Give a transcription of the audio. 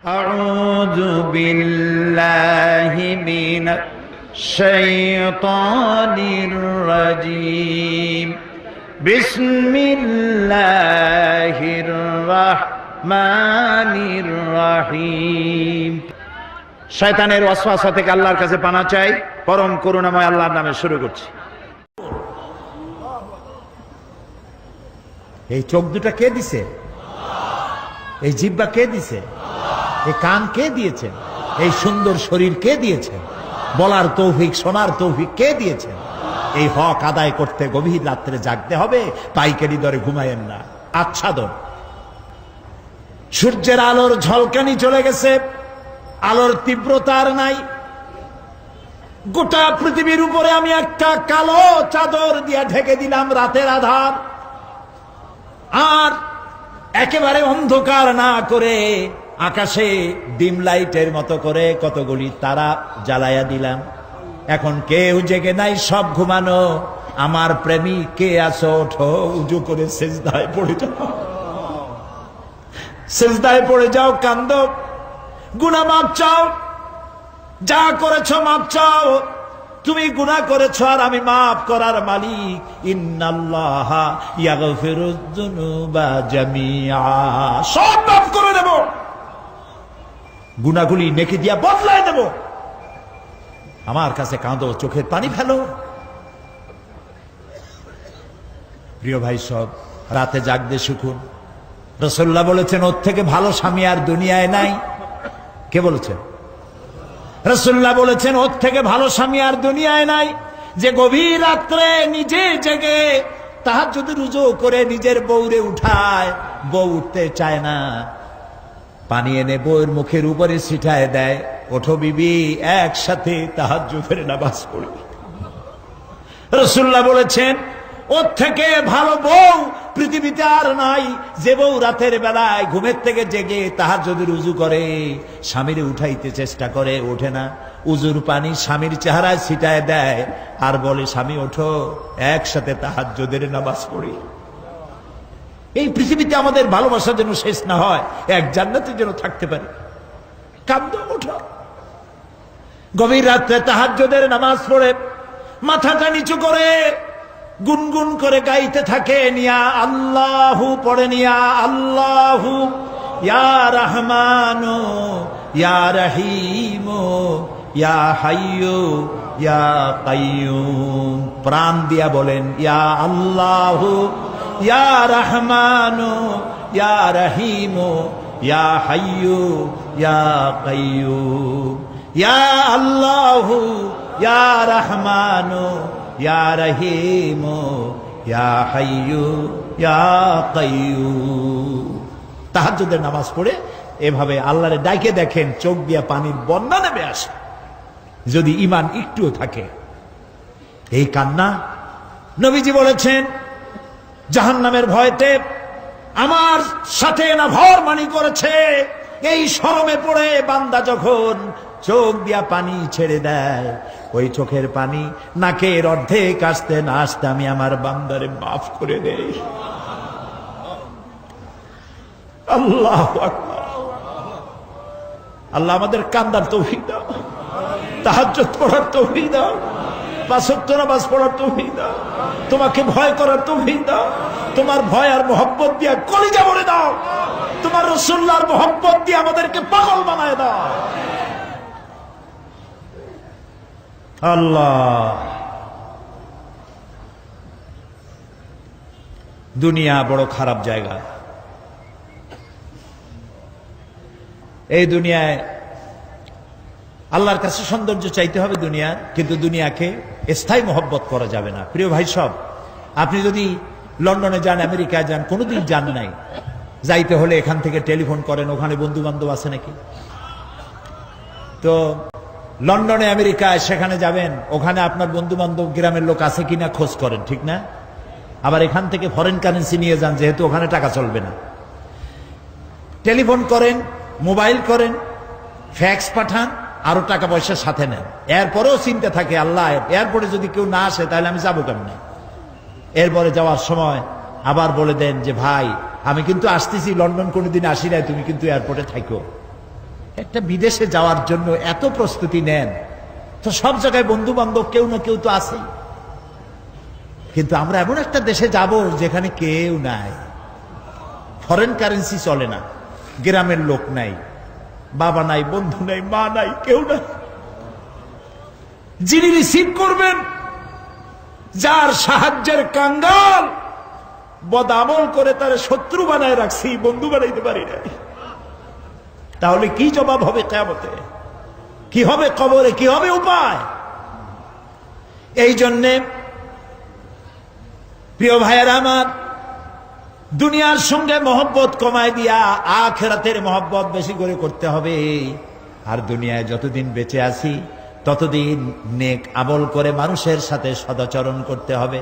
أعوذ بالله من الشيطان الرجيم بسم الله الرحمن الرحيم শয়তানের ওয়াসওয়াসা থেকে আল্লাহর কাছে পানা চাই। পরম করুণাময় আল্লাহর নামে শুরু করছি। এই চোখ দুটা কে দিছে? এই জিহ্বা কে দিছে? এই কান কে দিয়েছেন? এই সুন্দর শরীর কে দিয়েছেন? বলার তৌফিক, শোনার তৌফিক কে দিয়েছেন? এই হক আদায় করতে গভীর রাত্রে জাগতে হবে, পাইকারি দরে ঘুমায়েন না। আচ্ছাদন। সূর্যের আলোর ঝলকানি চলে গেছে, আলোর তীব্রতার নাই। গোটা পৃথিবীর উপরে আমি একটা কালো চাদর দিয়ে ঢেকে দিলাম রাতের আধার, আর একেবারে অন্ধকার না করে আকাশে ডিম লাইটের মতো করে কতগুলি তারা জ্বালায়া দিলাম। এখন কেউ জেগে নাই, সব ঘুমানো। আমার প্রেমিক কে আছো? ওঠো, উজু করে সেজদায় পড়ে যাও, সেজদায় পড়ে যাও, কান্দো, গুনাহ মাপ চাও, যা করেছো মাপ চাও। তুমি গুনাহ করেছো আর আমি মাফ করার মালিক। ইন্নাল্লাহা ইয়াগফিরুয যুনুবা জামিআ, সব মাফ করে দেব, গুনাহগুলি নেকি দিয়া বদলায় দেব। আমার কাছে কাঁদো, চোখের পানি ফেলো। প্রিয় ভাই, সব রাতে জাগতে শিখুন। রাসূলুল্লাহ বলেছেন, ওর থেকে ভালো স্বামী আর দুনিয়ায় নাই। কে বলেছেন? রাসূলুল্লাহ বলেছেন, ওর থেকে ভালো স্বামী আর দুনিয়ায় নাই, যে গভীর রাত্রে নিজে জেগে তাহাজ্জুদ রুজু করে নিজের বউরে উঠায়। বউ উঠতে চায় না, পানি এনে বউয়ের মুখের উপরে ছিটায় দেয়, ওঠো বিবি, একসাথে তাহাজ্জুদের নামাজ পড়ি। রাসূলুল্লাহ বলেছেন, ওর থেকে ভালো বউ পৃথিবীতে আর নাই, যে বউ রাতের বেলায় ঘুমের থেকে জেগে তাহাজ্জুদের উজু করে, স্বামীরে উঠাইতে চেষ্টা করে, ওঠে না, উজুর পানি স্বামীর চেহারায় ছিটায় দেয় আর বলে, স্বামী ওঠো, একসাথে তাহাজ্জুদের নামাজ পড়ি। এই পৃথিবীতে আমাদের ভালোবাসা যেন শেষ না হয়, এক জান্নাতে যেন থাকতে পারে। কাঁদো, ওঠো। গভীর রাত্রে তাহাজ্জুদের নামাজ পড়ে মাথাটা নিচু করে গুনগুন করে গাইতে থাকে, নিয়া আল্লাহু পড়ে, নিয়া আল্লাহু ইয়া রহমানু ইয়া রহিমু ইয়া হাইয়ু ইয়া কাইয়ুম। প্রাণ দিয়া বলেন, ইয়া আল্লাহু ইয়া রহমানু ইয়া রহিমু ইয়া হাইয়ু ইয়া কাইয়ুম। ইয়া আল্লাহু ইয়া রহমানু ইয়া রহিমু ইয়া হাইয়ু ইয়া কাইয়ুম। তাহাজ্জুদের নামাজ পড়ে এভাবে আল্লাহরে ডাকে দেখেন, চোখ দিয়া পানির বন্যা নেমে আসে, যদি ঈমান একটুও থাকে। এই কান্না, নবীজি বলেছেন, জাহান্নামের ভয়তে আমার সাথে না ভরমানি করেছে। এই শরমে পড়ে বান্দা যখন চোখ দিয়া পানি ছেড়ে দেয়, ওই চোখের পানি নাকের অর্ধেক আসতে না আসতে আমি আমার বান্দারে মাফ করে দেই। আল্লাহু আকবার। আল্লাহ আমাদের কান্দার তৌফিক দাও, তাহাজ্জুদ পড়ার তৌফিক দাও, পাঁচ ওয়াক্ত নামাজ পড়ার তৌফিক দাও, তোমাকে ভয় করার তৌফিক দাও, তোমার ভয় আর মোহব্বত দিয়ে কলিজা ভরে দাও, তোমার রাসূলুল্লাহর মোহব্বত দিয়ে আমাদেরকে পাগল বানায় দাও। আল্লাহ, দুনিয়া বড় খারাপ জায়গা। এই দুনিয়ায় আল্লাহর কাছে সৌন্দর্য চাইতে হবে দুনিয়া, কিন্তু দুনিয়াকে স্থায়ী মোহব্বত করা যাবে না। প্রিয় ভাই, সব আপনি যদি লন্ডনে যান, আমেরিকায় যান, কোনোদিন যান নাই, যাইতে হলে এখান থেকে টেলিফোন করেন, ওখানে বন্ধু বান্ধব আছে নাকি। তো লন্ডনে, আমেরিকায় সেখানে যাবেন, ওখানে আপনার বন্ধু বান্ধব গ্রামের লোক আছে কিনা খোঁজ করেন, ঠিক না? আবার এখান থেকে ফরেন কারেন্সি নিয়ে যান, যেহেতু ওখানে টাকা চলবে না। টেলিফোন করেন, মোবাইল করেন, ফ্যাক্স পাঠান, আরো টাকা পয়সা সাথে নেন। এরপরেও চিন্তা থাকে, আল্লাহ, এয়ারপোর্টে যদি কেউ না আসে তাহলে আমি যাবো কেমনে? এরপরে যাওয়ার সময় আবার বলে দেন যে, ভাই আমি কিন্তু আসতেছি, লন্ডন কোনোদিন আসি নাই, তুমি কিন্তু এয়ারপোর্টে থাকো। একটা বিদেশে যাওয়ার জন্য এত প্রস্তুতি নেন, তো সব জায়গায় বন্ধু বান্ধব কেউ না কেউ তো আছেই, কিন্তু আমরা এমন একটা দেশে যাব যেখানে কেউ নাই, ফরেন কারেন্সি চলে না, গ্রামের লোক নাই, বাবা নাই, বন্ধু নাই, মা নাই, কেউ নাই। যিনি রিসিভ করবেন, যার সাহায্যের কাঙ্গাল, বদামল করে তার শত্রু বানায় রাখছি, বন্ধু বানাইতে পারি নাই, তাহলে কি জবাব হবে কিয়ামতে? কি হবে কবরে? কি হবে উপায়? এই জন্যে প্রিয় ভাইয়েরা আমার, দুনিয়ার সঙ্গে মহব্বত কমায় দিয়া আখিরাতের মহব্বত বেশি করে করতে হবে। আর দুনিয়ায় যতদিন বেঁচে আছি ততদিন নেক আমল করে মানুষের সাথে সদাচরণ করতে হবে।